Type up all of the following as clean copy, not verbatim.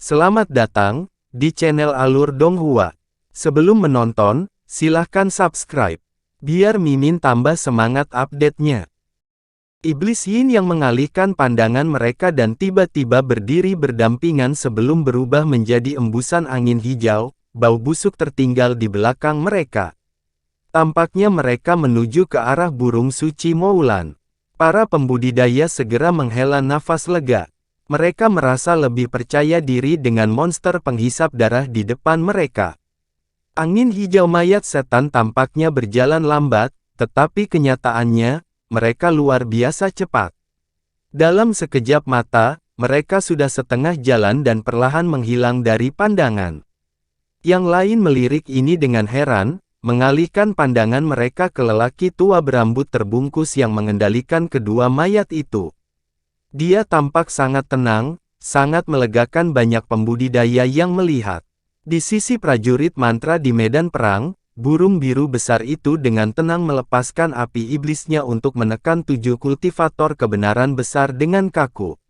Selamat datang di channel Alur Donghua. Sebelum menonton, silahkan subscribe, biar Mimin tambah semangat update-nya. Iblis Yin yang mengalihkan pandangan mereka dan tiba-tiba berdiri berdampingan sebelum berubah menjadi embusan angin hijau, bau busuk tertinggal di belakang mereka. Tampaknya mereka menuju ke arah burung suci Moulan. Para pembudidaya segera menghela nafas lega. Mereka merasa lebih percaya diri dengan monster penghisap darah di depan mereka. Angin hijau mayat setan tampaknya berjalan lambat, tetapi kenyataannya, mereka luar biasa cepat. Dalam sekejap mata, mereka sudah setengah jalan dan perlahan menghilang dari pandangan. Yang lain melirik ini dengan heran, mengalihkan pandangan mereka ke lelaki tua berambut terbungkus yang mengendalikan kedua mayat itu. Dia tampak sangat tenang, sangat melegakan banyak pembudidaya yang melihat. Di sisi prajurit mantra di medan perang, burung biru besar itu dengan tenang melepaskan api iblisnya untuk menekan 7 kultivator kebenaran besar dengan kaku.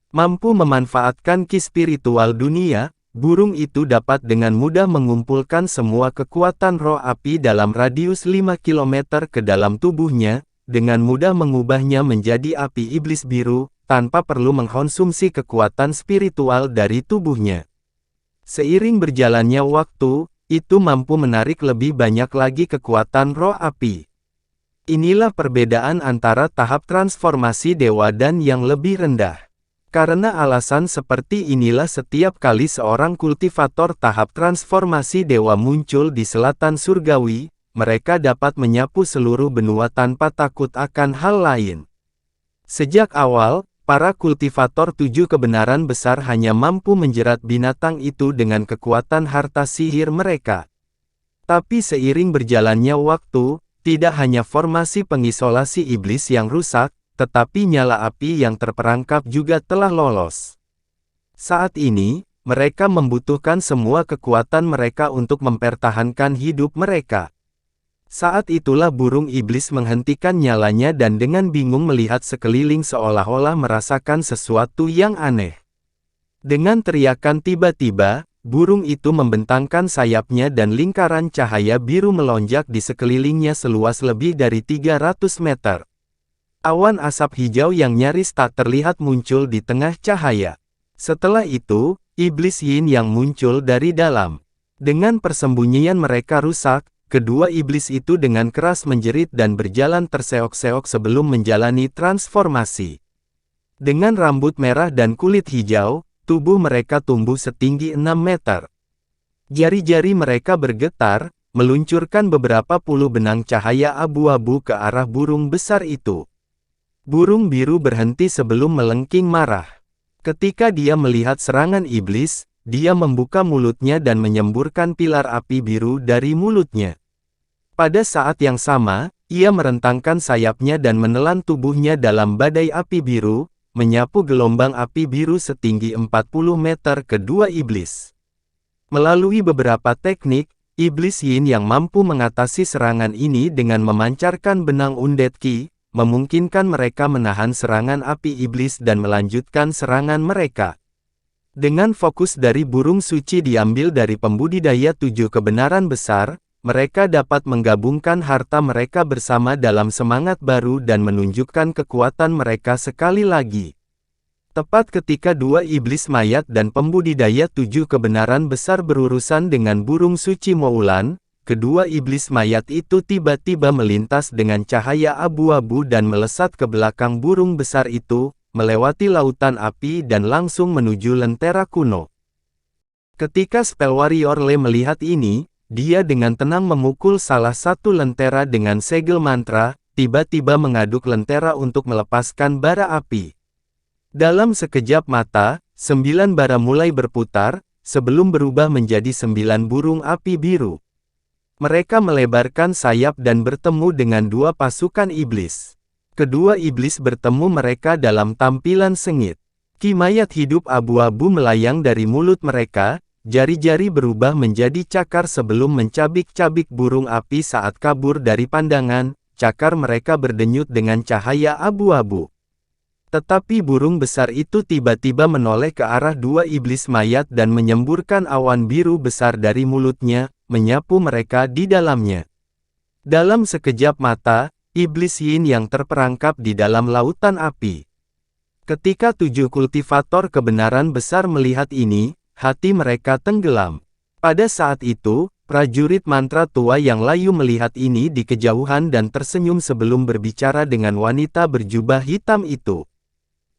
Mampu memanfaatkan ki spiritual dunia, burung itu dapat dengan mudah mengumpulkan semua kekuatan roh api dalam radius 5 km ke dalam tubuhnya, dengan mudah mengubahnya menjadi api iblis biru, tanpa perlu mengkonsumsi kekuatan spiritual dari tubuhnya. Seiring berjalannya waktu, itu mampu menarik lebih banyak lagi kekuatan roh api. Inilah perbedaan antara tahap transformasi dewa dan yang lebih rendah. Karena alasan seperti inilah setiap kali seorang kultivator tahap transformasi dewa muncul di selatan surgawi, mereka dapat menyapu seluruh benua tanpa takut akan hal lain. Sejak awal, para kultivator 7 kebenaran besar hanya mampu menjerat binatang itu dengan kekuatan harta sihir mereka. Tapi seiring berjalannya waktu, tidak hanya formasi pengisolasi iblis yang rusak, tetapi nyala api yang terperangkap juga telah lolos. Saat ini, mereka membutuhkan semua kekuatan mereka untuk mempertahankan hidup mereka. Saat itulah burung iblis menghentikan nyalanya dan dengan bingung melihat sekeliling seolah-olah merasakan sesuatu yang aneh. Dengan teriakan tiba-tiba, burung itu membentangkan sayapnya dan lingkaran cahaya biru melonjak di sekelilingnya seluas lebih dari 300 meter. Awan asap hijau yang nyaris tak terlihat muncul di tengah cahaya. Setelah itu, iblis Yin yang muncul dari dalam. Dengan persembunyian mereka rusak, kedua iblis itu dengan keras menjerit dan berjalan terseok-seok sebelum menjalani transformasi. Dengan rambut merah dan kulit hijau, tubuh mereka tumbuh setinggi 6 meter. Jari-jari mereka bergetar, meluncurkan beberapa puluh benang cahaya abu-abu ke arah burung besar itu. Burung biru berhenti sebelum melengking marah. Ketika dia melihat serangan iblis, dia membuka mulutnya dan menyemburkan pilar api biru dari mulutnya. Pada saat yang sama, ia merentangkan sayapnya dan menelan tubuhnya dalam badai api biru, menyapu gelombang api biru setinggi 40 meter kedua iblis. Melalui beberapa teknik, iblis Yin yang mampu mengatasi serangan ini dengan memancarkan benang undead ki, memungkinkan mereka menahan serangan api iblis dan melanjutkan serangan mereka. Dengan fokus dari burung suci diambil dari pembudidaya 7 kebenaran besar, mereka dapat menggabungkan harta mereka bersama dalam semangat baru dan menunjukkan kekuatan mereka sekali lagi. Tepat ketika dua iblis mayat dan pembudidaya 7 kebenaran besar berurusan dengan burung suci Moulan, kedua iblis mayat itu tiba-tiba melintas dengan cahaya abu-abu dan melesat ke belakang burung besar itu, melewati lautan api dan langsung menuju lentera kuno. Ketika spell warrior Le melihat ini, dia dengan tenang memukul salah satu lentera dengan segel mantra, tiba-tiba mengaduk lentera untuk melepaskan bara api. Dalam sekejap mata, 9 bara mulai berputar, sebelum berubah menjadi 9 burung api biru. Mereka melebarkan sayap dan bertemu dengan 2 pasukan iblis. Kedua iblis bertemu mereka dalam tampilan sengit. Ki mayat hidup abu-abu melayang dari mulut mereka. Jari-jari berubah menjadi cakar sebelum mencabik-cabik burung api saat kabur dari pandangan, cakar mereka berdenyut dengan cahaya abu-abu. Tetapi burung besar itu tiba-tiba menoleh ke arah dua iblis mayat dan menyemburkan awan biru besar dari mulutnya, menyapu mereka di dalamnya. Dalam sekejap mata, iblis yin yang terperangkap di dalam lautan api. Ketika 7 kultivator kebenaran besar melihat ini, hati mereka tenggelam. Pada saat itu, prajurit mantra tua yang layu melihat ini di kejauhan dan tersenyum sebelum berbicara dengan wanita berjubah hitam itu.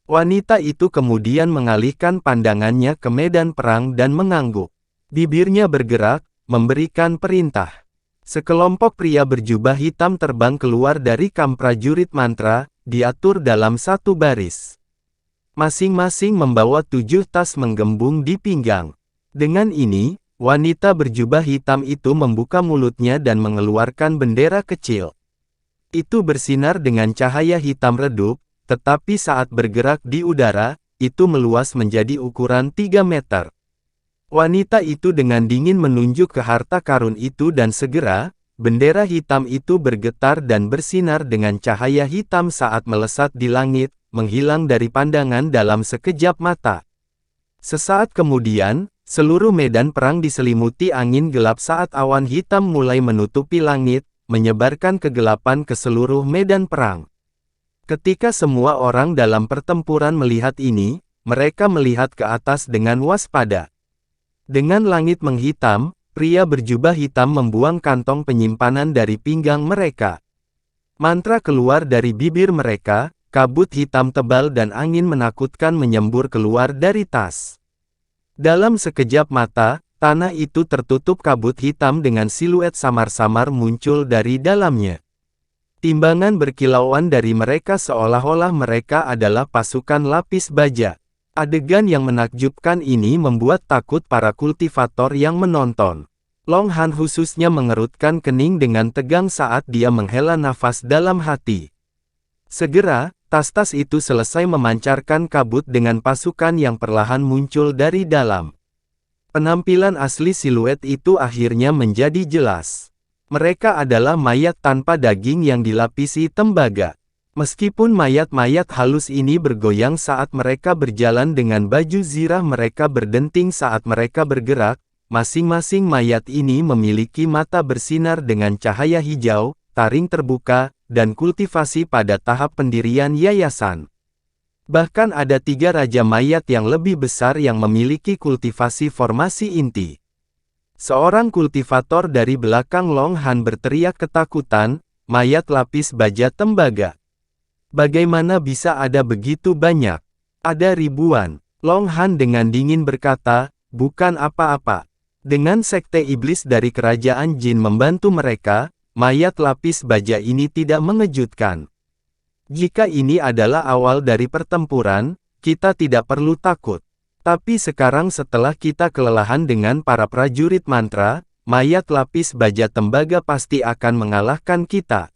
Wanita itu kemudian mengalihkan pandangannya ke medan perang dan mengangguk. Bibirnya bergerak, memberikan perintah. Sekelompok pria berjubah hitam terbang keluar dari kamp prajurit mantra, diatur dalam satu baris. Masing-masing membawa 7 tas menggembung di pinggang. Dengan ini, wanita berjubah hitam itu membuka mulutnya dan mengeluarkan bendera kecil. Itu bersinar dengan cahaya hitam redup, tetapi saat bergerak di udara, itu meluas menjadi ukuran 3 meter. Wanita itu dengan dingin menunjuk ke harta karun itu dan segera, bendera hitam itu bergetar dan bersinar dengan cahaya hitam saat melesat di langit, menghilang dari pandangan dalam sekejap mata. Sesaat kemudian, seluruh medan perang diselimuti angin gelap saat awan hitam mulai menutupi langit, menyebarkan kegelapan ke seluruh medan perang. Ketika semua orang dalam pertempuran melihat ini, mereka melihat ke atas dengan waspada. Dengan langit menghitam, pria berjubah hitam membuang kantong penyimpanan dari pinggang mereka. Mantra keluar dari bibir mereka, kabut hitam tebal dan angin menakutkan menyembur keluar dari tas. Dalam sekejap mata, tanah itu tertutup kabut hitam dengan siluet samar-samar muncul dari dalamnya. Timbangan berkilauan dari mereka seolah-olah mereka adalah pasukan lapis baja. Adegan yang menakjubkan ini membuat takut para kultivator yang menonton. Long Han khususnya mengerutkan kening dengan tegang saat dia menghela nafas dalam hati. Segera, tas-tas itu selesai memancarkan kabut dengan pasukan yang perlahan muncul dari dalam. Penampilan asli siluet itu akhirnya menjadi jelas. Mereka adalah mayat tanpa daging yang dilapisi tembaga. Meskipun mayat-mayat halus ini bergoyang saat mereka berjalan dengan baju zirah mereka berdenting saat mereka bergerak, masing-masing mayat ini memiliki mata bersinar dengan cahaya hijau, taring terbuka, dan kultivasi pada tahap pendirian yayasan. Bahkan ada 3 raja mayat yang lebih besar yang memiliki kultivasi formasi inti. Seorang kultivator dari belakang Long Han berteriak ketakutan, mayat lapis baja tembaga. Bagaimana bisa ada begitu banyak? Ada ribuan. Long Han dengan dingin berkata, bukan apa-apa. Dengan sekte iblis dari kerajaan jin membantu mereka, mayat lapis baja ini tidak mengejutkan. Jika ini adalah awal dari pertempuran, kita tidak perlu takut. Tapi sekarang setelah kita kelelahan dengan para prajurit mantra, mayat lapis baja tembaga pasti akan mengalahkan kita.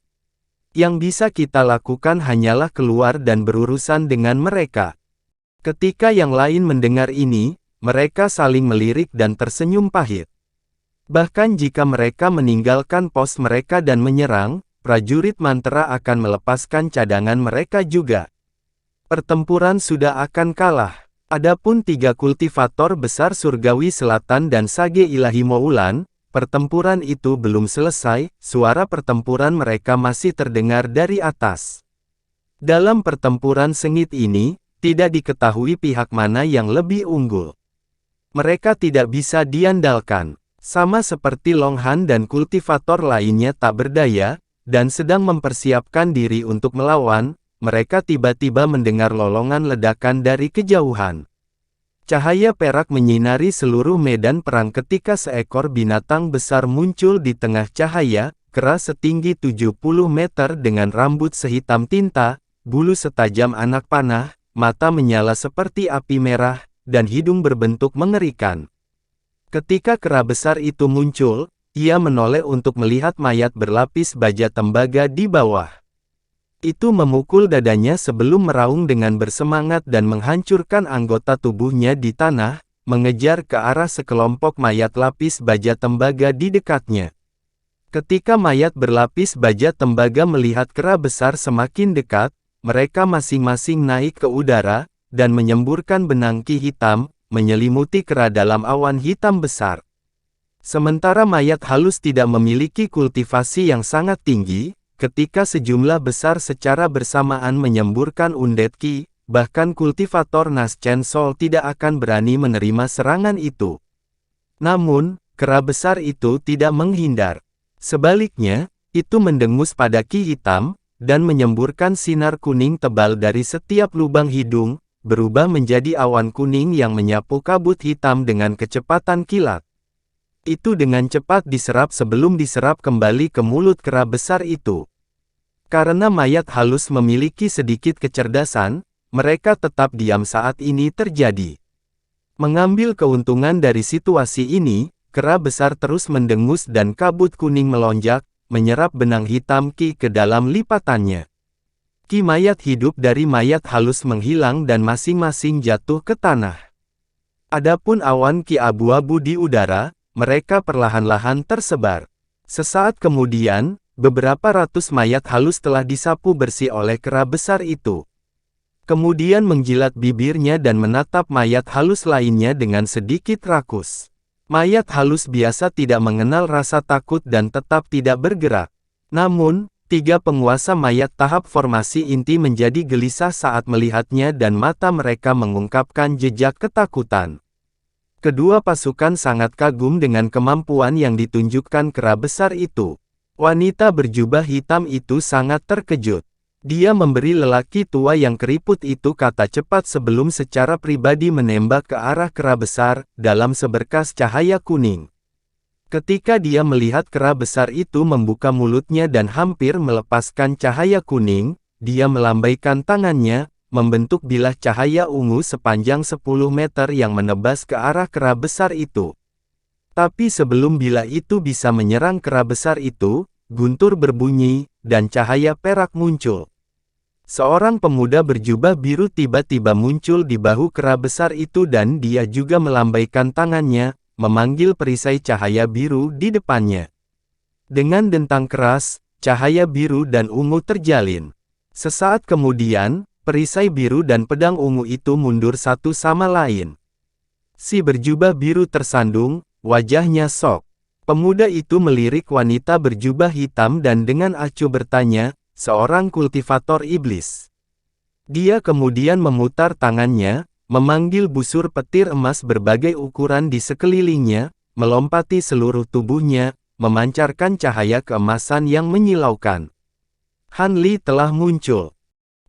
Yang bisa kita lakukan hanyalah keluar dan berurusan dengan mereka. Ketika yang lain mendengar ini, mereka saling melirik dan tersenyum pahit. Bahkan jika mereka meninggalkan pos mereka dan menyerang, prajurit mantra akan melepaskan cadangan mereka juga. Pertempuran sudah akan kalah. Adapun 3 kultivator besar surgawi selatan dan sage ilahi Moulan, pertempuran itu belum selesai, suara pertempuran mereka masih terdengar dari atas. Dalam pertempuran sengit ini, tidak diketahui pihak mana yang lebih unggul. Mereka tidak bisa diandalkan. Sama seperti Long Han dan kultivator lainnya tak berdaya, dan sedang mempersiapkan diri untuk melawan, mereka tiba-tiba mendengar lolongan ledakan dari kejauhan. Cahaya perak menyinari seluruh medan perang ketika seekor binatang besar muncul di tengah cahaya, keras setinggi 70 meter dengan rambut sehitam tinta, bulu setajam anak panah, mata menyala seperti api merah, dan hidung berbentuk mengerikan. Ketika kera besar itu muncul, ia menoleh untuk melihat mayat berlapis baja tembaga di bawah. Itu memukul dadanya sebelum meraung dengan bersemangat dan menghancurkan anggota tubuhnya di tanah, mengejar ke arah sekelompok mayat lapis baja tembaga di dekatnya. Ketika mayat berlapis baja tembaga melihat kera besar semakin dekat, mereka masing-masing naik ke udara, dan menyemburkan benang Ki hitam, menyelimuti kera dalam awan hitam besar. Sementara mayat halus tidak memiliki kultivasi yang sangat tinggi, ketika sejumlah besar secara bersamaan menyemburkan undead Ki, bahkan kultivator Naschen Soul tidak akan berani menerima serangan itu. Namun, kera besar itu tidak menghindar. Sebaliknya, itu mendengus pada Ki hitam, dan menyemburkan sinar kuning tebal dari setiap lubang hidung, berubah menjadi awan kuning yang menyapu kabut hitam dengan kecepatan kilat. Itu dengan cepat diserap sebelum diserap kembali ke mulut kera besar itu. Karena mayat halus memiliki sedikit kecerdasan, mereka tetap diam saat ini terjadi. Mengambil keuntungan dari situasi ini, kera besar terus mendengus dan kabut kuning melonjak, menyerap benang hitam Ki ke dalam lipatannya. Ki mayat hidup dari mayat halus menghilang dan masing-masing jatuh ke tanah. Adapun awan Ki abu-abu di udara, mereka perlahan-lahan tersebar. Sesaat kemudian, beberapa ratus mayat halus telah disapu bersih oleh kera besar itu. Kemudian menjilat bibirnya dan menatap mayat halus lainnya dengan sedikit rakus. Mayat halus biasa tidak mengenal rasa takut dan tetap tidak bergerak. Namun, 3 penguasa mayat tahap formasi inti menjadi gelisah saat melihatnya dan mata mereka mengungkapkan jejak ketakutan. Kedua pasukan sangat kagum dengan kemampuan yang ditunjukkan kera besar itu. Wanita berjubah hitam itu sangat terkejut. Dia memberi lelaki tua yang keriput itu kata cepat sebelum secara pribadi menembak ke arah kera besar, dalam seberkas cahaya kuning. Ketika dia melihat kera besar itu membuka mulutnya dan hampir melepaskan cahaya kuning, dia melambaikan tangannya, membentuk bilah cahaya ungu sepanjang 10 meter yang menebas ke arah kera besar itu. Tapi sebelum bilah itu bisa menyerang kera besar itu, guntur berbunyi, dan cahaya perak muncul. Seorang pemuda berjubah biru tiba-tiba muncul di bahu kera besar itu dan dia juga melambaikan tangannya, memanggil perisai cahaya biru di depannya. Dengan dentang keras, cahaya biru dan ungu terjalin. Sesaat kemudian, perisai biru dan pedang ungu itu mundur satu sama lain. Si berjubah biru tersandung, wajahnya sok. Pemuda itu melirik wanita berjubah hitam dan dengan acuh bertanya, "Seorang kultivator iblis?" Dia kemudian memutar tangannya, memanggil busur petir emas berbagai ukuran di sekelilingnya, melompati seluruh tubuhnya, memancarkan cahaya keemasan yang menyilaukan. Han Li telah muncul.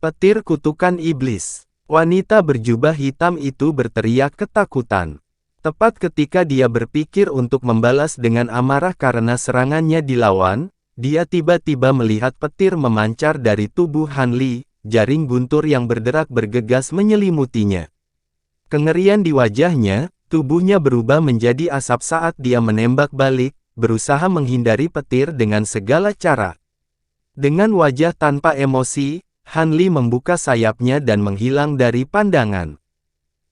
Petir kutukan iblis. Wanita berjubah hitam itu berteriak ketakutan. Tepat ketika dia berpikir untuk membalas dengan amarah karena serangannya dilawan, dia tiba-tiba melihat petir memancar dari tubuh Han Li, jaring guntur yang berderak bergegas menyelimutinya. Kengerian di wajahnya, tubuhnya berubah menjadi asap saat dia menembak balik, berusaha menghindari petir dengan segala cara. Dengan wajah tanpa emosi, Han Li membuka sayapnya dan menghilang dari pandangan.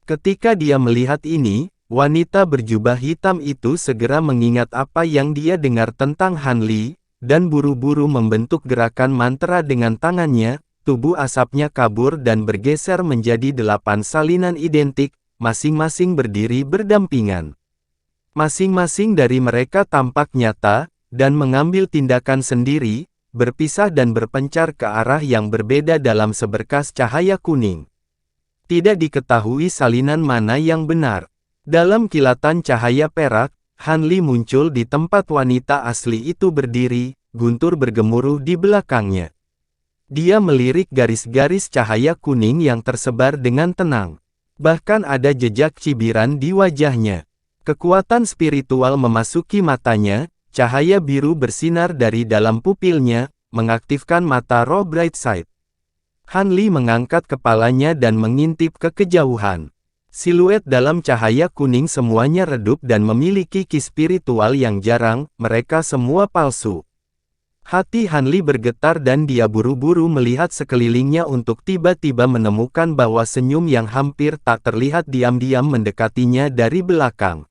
Ketika dia melihat ini, wanita berjubah hitam itu segera mengingat apa yang dia dengar tentang Han Li, dan buru-buru membentuk gerakan mantra dengan tangannya. Tubuh asapnya kabur dan bergeser menjadi 8 salinan identik, masing-masing berdiri berdampingan. Masing-masing dari mereka tampak nyata, dan mengambil tindakan sendiri, berpisah dan berpencar ke arah yang berbeda dalam seberkas cahaya kuning. Tidak diketahui salinan mana yang benar. Dalam kilatan cahaya perak, Han Li muncul di tempat wanita asli itu berdiri, guntur bergemuruh di belakangnya. Dia melirik garis-garis cahaya kuning yang tersebar dengan tenang. Bahkan ada jejak cibiran di wajahnya. Kekuatan spiritual memasuki matanya, cahaya biru bersinar dari dalam pupilnya, mengaktifkan mata roh bright side. Han Li mengangkat kepalanya dan mengintip ke kejauhan. Siluet dalam cahaya kuning semuanya redup dan memiliki ki spiritual yang jarang, mereka semua palsu. Hati Han Li bergetar dan dia buru-buru melihat sekelilingnya untuk tiba-tiba menemukan bahwa senyum yang hampir tak terlihat diam-diam mendekatinya dari belakang.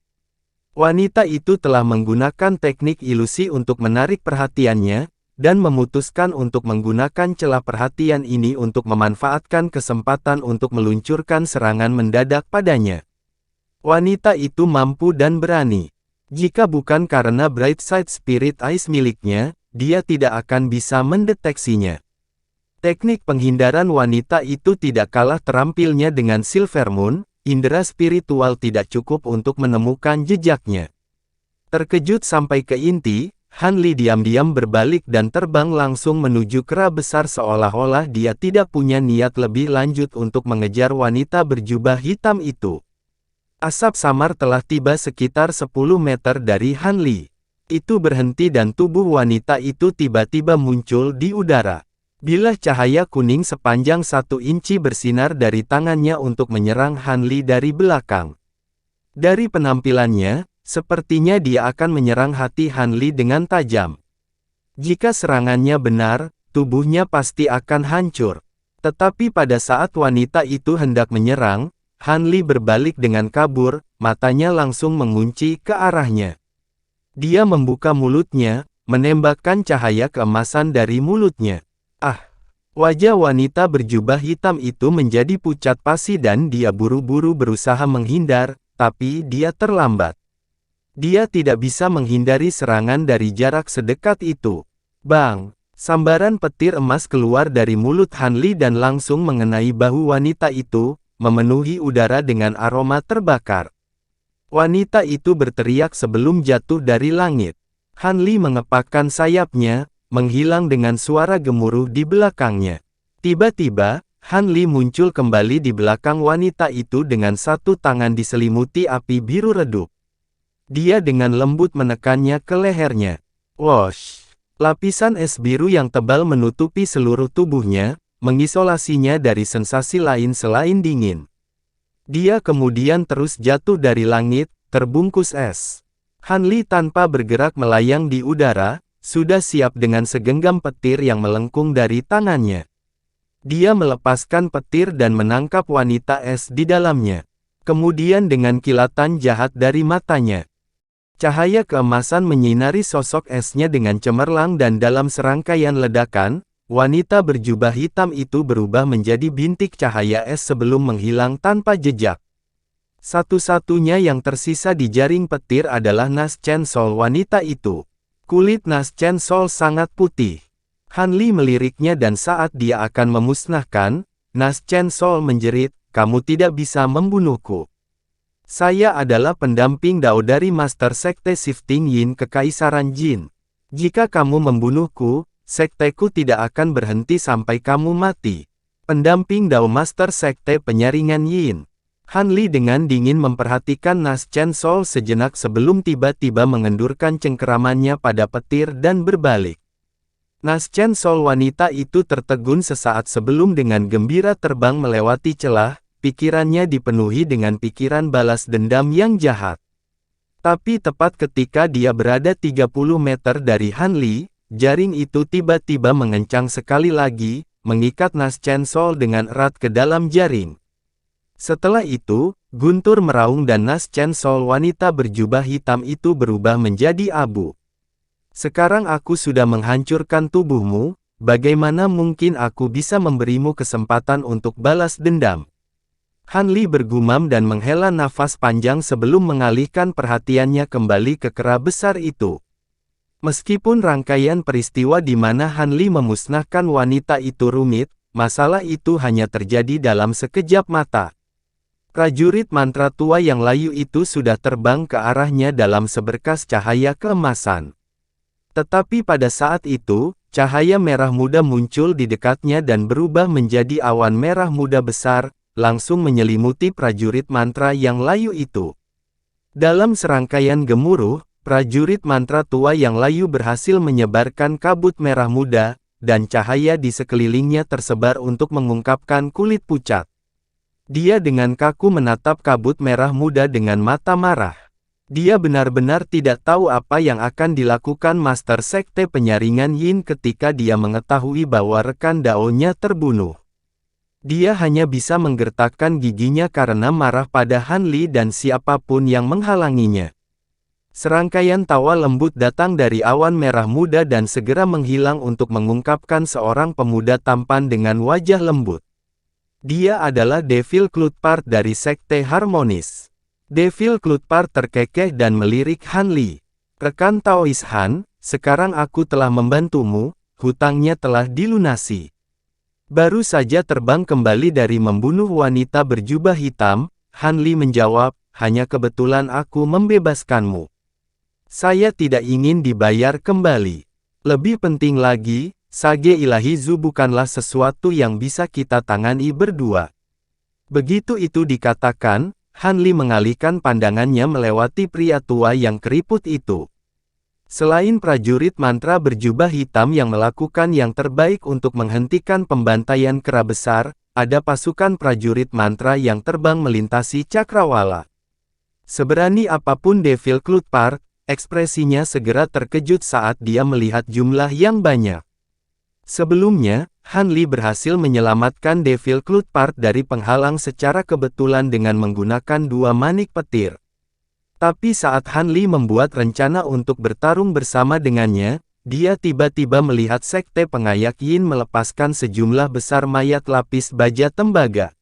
Wanita itu telah menggunakan teknik ilusi untuk menarik perhatiannya, dan memutuskan untuk menggunakan celah perhatian ini untuk memanfaatkan kesempatan untuk meluncurkan serangan mendadak padanya. Wanita itu mampu dan berani. Jika bukan karena Bright Side Spirit Eyes miliknya, dia tidak akan bisa mendeteksinya. Teknik penghindaran wanita itu tidak kalah terampilnya dengan Silver Moon, indera spiritual tidak cukup untuk menemukan jejaknya. Terkejut sampai ke inti, Han Li diam-diam berbalik dan terbang langsung menuju kera besar seolah-olah dia tidak punya niat lebih lanjut untuk mengejar wanita berjubah hitam itu. Asap samar telah tiba sekitar 10 meter dari Han Li. Itu berhenti dan tubuh wanita itu tiba-tiba muncul di udara. Bilah cahaya kuning sepanjang 1 inci bersinar dari tangannya untuk menyerang Han Li dari belakang. Dari penampilannya, sepertinya dia akan menyerang hati Han Li dengan tajam. Jika serangannya benar, tubuhnya pasti akan hancur. Tetapi pada saat wanita itu hendak menyerang, Han Li berbalik dengan kabur, matanya langsung mengunci ke arahnya. Dia membuka mulutnya, menembakkan cahaya keemasan dari mulutnya. Wajah wanita berjubah hitam itu menjadi pucat pasi dan dia buru-buru berusaha menghindar, tapi dia terlambat. Dia tidak bisa menghindari serangan dari jarak sedekat itu. Bang! Sambaran petir emas keluar dari mulut Han Li dan langsung mengenai bahu wanita itu, memenuhi udara dengan aroma terbakar. Wanita itu berteriak sebelum jatuh dari langit. Han Li mengepakkan sayapnya, menghilang dengan suara gemuruh di belakangnya. Tiba-tiba, Han Li muncul kembali di belakang wanita itu dengan satu tangan diselimuti api biru redup. Dia dengan lembut menekannya ke lehernya. Wosh! Lapisan es biru yang tebal menutupi seluruh tubuhnya, mengisolasinya dari sensasi lain selain dingin. Dia kemudian terus jatuh dari langit, terbungkus es. Han Li tanpa bergerak melayang di udara, sudah siap dengan segenggam petir yang melengkung dari tangannya. Dia melepaskan petir dan menangkap wanita es di dalamnya. Kemudian dengan kilatan jahat dari matanya, cahaya keemasan menyinari sosok esnya dengan cemerlang dan dalam serangkaian ledakan, wanita berjubah hitam itu berubah menjadi bintik cahaya es sebelum menghilang tanpa jejak. Satu-satunya yang tersisa di jaring petir adalah Nas Chen Sol wanita itu. Kulit Nas Chen Sol sangat putih. Han Li meliriknya dan saat dia akan memusnahkan, Nas Chen Sol menjerit, "Kamu tidak bisa membunuhku. Saya adalah pendamping Dao dari Master Sekte Shifting Yin Kekaisaran Jin. Jika kamu membunuhku, sekteku tidak akan berhenti sampai kamu mati." Pendamping Dao Master Sekte Penyaringan Yin. Han Li dengan dingin memperhatikan Nas Chen Sol sejenak sebelum tiba-tiba mengendurkan cengkeramannya pada petir dan berbalik. Nas Chen Sol wanita itu tertegun sesaat sebelum dengan gembira terbang melewati celah, pikirannya dipenuhi dengan pikiran balas dendam yang jahat. Tapi tepat ketika dia berada 30 meter dari Han Li, jaring itu tiba-tiba mengencang sekali lagi, mengikat Nas Chen Sol dengan erat ke dalam jaring. Setelah itu, guntur meraung dan Nas Chen Sol wanita berjubah hitam itu berubah menjadi abu. "Sekarang aku sudah menghancurkan tubuhmu, bagaimana mungkin aku bisa memberimu kesempatan untuk balas dendam?" Han Li bergumam dan menghela nafas panjang sebelum mengalihkan perhatiannya kembali ke kera besar itu. Meskipun rangkaian peristiwa di mana Han Li memusnahkan wanita itu rumit, masalah itu hanya terjadi dalam sekejap mata. Prajurit mantra tua yang layu itu sudah terbang ke arahnya dalam seberkas cahaya keemasan. Tetapi pada saat itu, cahaya merah muda muncul di dekatnya dan berubah menjadi awan merah muda besar, langsung menyelimuti prajurit mantra yang layu itu. Dalam serangkaian gemuruh, prajurit mantra tua yang layu berhasil menyebarkan kabut merah muda, dan cahaya di sekelilingnya tersebar untuk mengungkapkan kulit pucat. Dia dengan kaku menatap kabut merah muda dengan mata marah. Dia benar-benar tidak tahu apa yang akan dilakukan Master Sekte Penyaringan Yin ketika dia mengetahui bahwa rekan Dao-nya terbunuh. Dia hanya bisa menggertakkan giginya karena marah pada Han Li dan siapapun yang menghalanginya. Serangkaian tawa lembut datang dari awan merah muda dan segera menghilang untuk mengungkapkan seorang pemuda tampan dengan wajah lembut. Dia adalah Devil Cloudpart dari Sekte Harmonis. Devil Cloudpart terkekeh dan melirik Han Li. Rekan Taois Han, sekarang aku telah membantumu, hutangnya telah dilunasi. Baru saja terbang kembali dari membunuh wanita berjubah hitam, Han Li menjawab, hanya kebetulan aku membebaskanmu. Saya tidak ingin dibayar kembali. Lebih penting lagi, Sage Ilahi Zu bukanlah sesuatu yang bisa kita tangani berdua. Begitu itu dikatakan, Han Li mengalihkan pandangannya melewati pria tua yang keriput itu. Selain prajurit mantra berjubah hitam yang melakukan yang terbaik untuk menghentikan pembantaian kera besar, ada pasukan prajurit mantra yang terbang melintasi cakrawala. Seberani apapun Devil Cloudpart, ekspresinya segera terkejut saat dia melihat jumlah yang banyak. Sebelumnya, Han Li berhasil menyelamatkan Devil Cloudpart dari penghalang secara kebetulan dengan menggunakan 2 manik petir. Tapi saat Han Li membuat rencana untuk bertarung bersama dengannya, dia tiba-tiba melihat Sekte Pengayak Yin melepaskan sejumlah besar mayat lapis baja tembaga.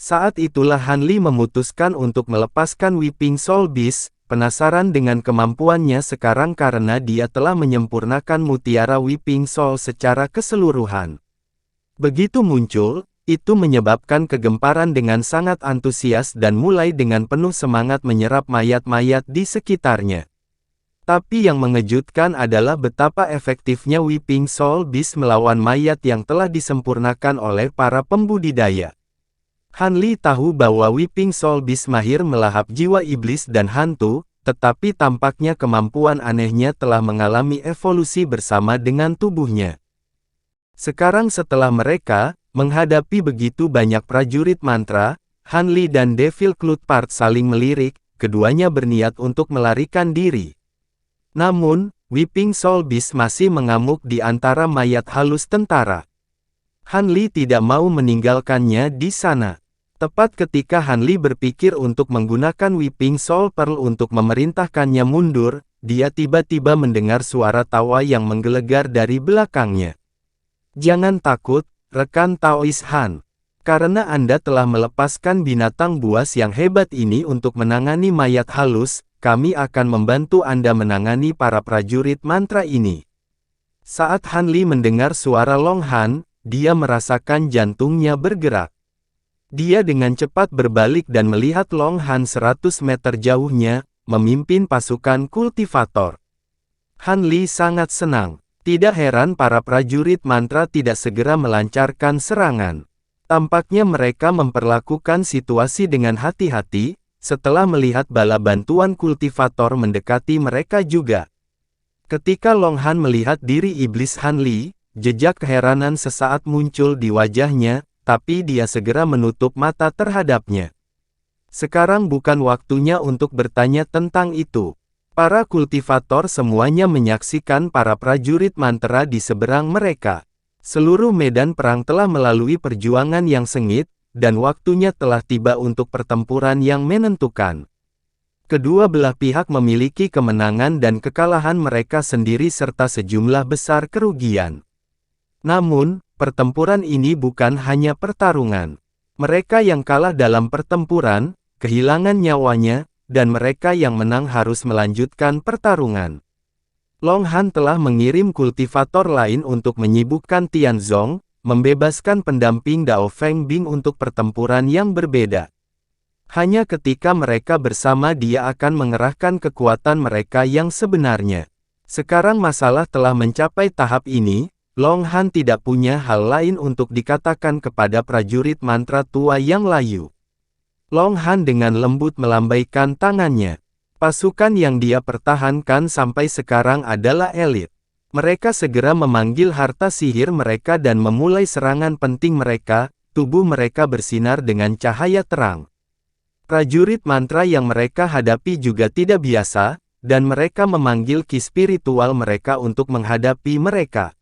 Saat itulah Han Li memutuskan untuk melepaskan Weeping Soul Beast, penasaran dengan kemampuannya sekarang karena dia telah menyempurnakan mutiara Weeping Soul secara keseluruhan. Begitu muncul, itu menyebabkan kegemparan dengan sangat antusias dan mulai dengan penuh semangat menyerap mayat-mayat di sekitarnya. Tapi yang mengejutkan adalah betapa efektifnya Weeping Soul Beast melawan mayat yang telah disempurnakan oleh para pembudidaya. Han Li tahu bahwa Weeping Soul Beast mahir melahap jiwa iblis dan hantu, tetapi tampaknya kemampuan anehnya telah mengalami evolusi bersama dengan tubuhnya. Sekarang setelah mereka menghadapi begitu banyak prajurit mantra, Han Li dan Devil Cloudpart saling melirik, keduanya berniat untuk melarikan diri. Namun, Weeping Soul Beast masih mengamuk di antara mayat halus tentara. Han Li tidak mau meninggalkannya di sana. Tepat ketika Han Li berpikir untuk menggunakan Weeping Soul Pearl untuk memerintahkannya mundur, dia tiba-tiba mendengar suara tawa yang menggelegar dari belakangnya. Jangan takut, rekan Taois Han. Karena Anda telah melepaskan binatang buas yang hebat ini untuk menangani mayat halus, kami akan membantu Anda menangani para prajurit mantra ini. Saat Han Li mendengar suara Long Han, dia merasakan jantungnya bergerak. Dia dengan cepat berbalik dan melihat Long Han 100 meter jauhnya, memimpin pasukan kultivator. Han Li sangat senang. Tidak heran para prajurit mantra tidak segera melancarkan serangan. Tampaknya mereka memperlakukan situasi dengan hati-hati, setelah melihat bala bantuan kultivator mendekati mereka juga. Ketika Long Han melihat diri iblis Han Li, jejak keheranan sesaat muncul di wajahnya, tapi dia segera menutup mata terhadapnya. Sekarang bukan waktunya untuk bertanya tentang itu. Para kultivator semuanya menyaksikan para prajurit mantra di seberang mereka. Seluruh medan perang telah melalui perjuangan yang sengit, dan waktunya telah tiba untuk pertempuran yang menentukan. Kedua belah pihak memiliki kemenangan dan kekalahan mereka sendiri serta sejumlah besar kerugian. Namun, pertempuran ini bukan hanya pertarungan. Mereka yang kalah dalam pertempuran, kehilangan nyawanya, dan mereka yang menang harus melanjutkan pertarungan. Long Han telah mengirim kultivator lain untuk menyibukkan Tianzong, membebaskan pendamping Dao Feng Bing untuk pertempuran yang berbeda. Hanya ketika mereka bersama dia akan mengerahkan kekuatan mereka yang sebenarnya. Sekarang masalah telah mencapai tahap ini, Long Han tidak punya hal lain untuk dikatakan kepada prajurit mantra tua yang layu. Long Han dengan lembut melambaikan tangannya. Pasukan yang dia pertahankan sampai sekarang adalah elit. Mereka segera memanggil harta sihir mereka dan memulai serangan penting mereka, tubuh mereka bersinar dengan cahaya terang. Prajurit mantra yang mereka hadapi juga tidak biasa, dan mereka memanggil ki spiritual mereka untuk menghadapi mereka.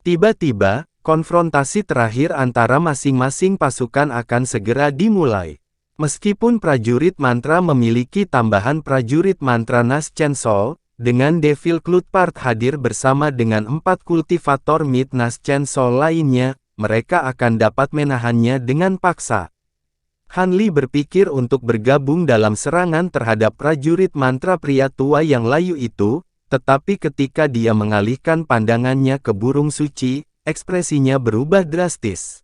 Tiba-tiba, konfrontasi terakhir antara masing-masing pasukan akan segera dimulai. Meskipun prajurit mantra memiliki tambahan prajurit mantra Nas Chancel, dengan Devil Cloudpart hadir bersama dengan 4 kultivator Mid Nas Chancel lainnya, mereka akan dapat menahannya dengan paksa. Han Li berpikir untuk bergabung dalam serangan terhadap prajurit mantra pria tua yang layu itu, tetapi ketika dia mengalihkan pandangannya ke burung suci, ekspresinya berubah drastis.